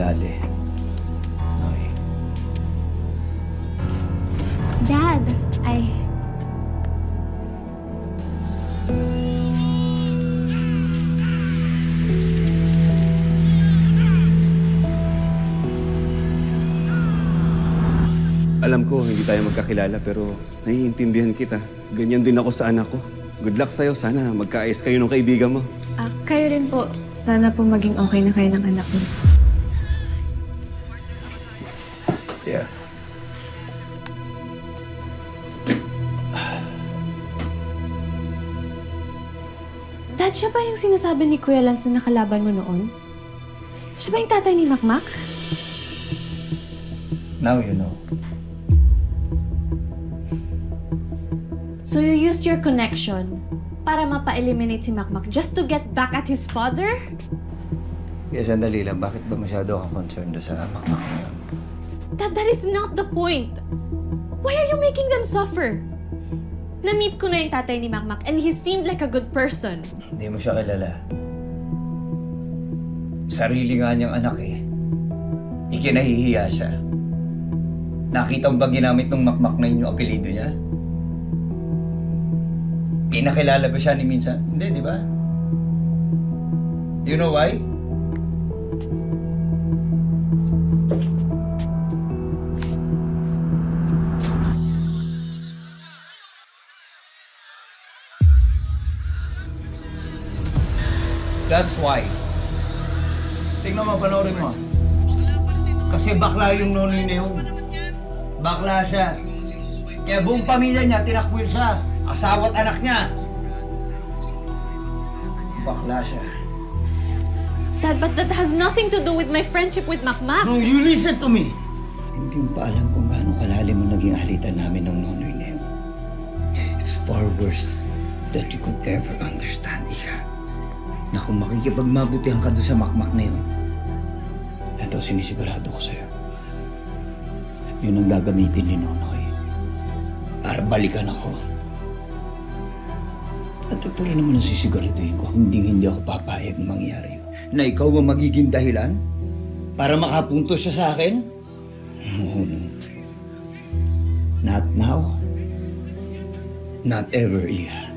madali. Noy. Dad, Alam ko, hindi tayo magkakilala pero naiintindihan kita. Ganyan din ako sa anak ko. Good luck sa'yo. Sana magkaayos kayo ng kaibigan mo. Kayo rin po. Sana po maging okay na kayo ng anak niyo. Yeah. Dad, siya ba yung sinasabi ni Kuya Lance na nakalaban mo noon? Siya ba yung tatay ni Makmak? Now you know. So you used your connection para mapa-eliminate si Makmak just to get back at his father? Yes, sandali lang. Bakit ba masyado kang concerned sa Makmak na yun? Dad, that is not the point. Why are you making them suffer? Na-meet ko na yung tatay ni Makmak and he seemed like a good person. Hindi mo siya kilala. Sarili nga niyang anak eh. Ikinahihiya siya. Nakita mo ba ginamit ng Makmak na yung apelido niya? Pinakilala ba siya ni minsan? Hindi, di ba? You know why? That's why. Tingnan mo, panoorin mo. Kasi bakla yung nonoy na yun. Bakla siya. Kaya buong pamilya niya, tinakwil siya. Asawa at anak niya. Bakla siya. Dad, but that has nothing to do with my friendship with Makmak. No, you listen to me! Hindi mo pa alam kung gaano kalalim ang naging alitan namin ng nonoy na yun. It's far worse that you could ever understand, Iha. Na kung makikipagmabutihan ka doon sa Makmak na yun, ito sinisigurado ko sa'yo. Yun ang gagamitin ni Nonoy para balikan ako. At totoo rin naman ang sisiguraduhin ko, hindi ako papayag na mangyari yun. Na ikaw ang magiging dahilan para makapuntos siya sa akin? No. Not now. Not ever, Iha.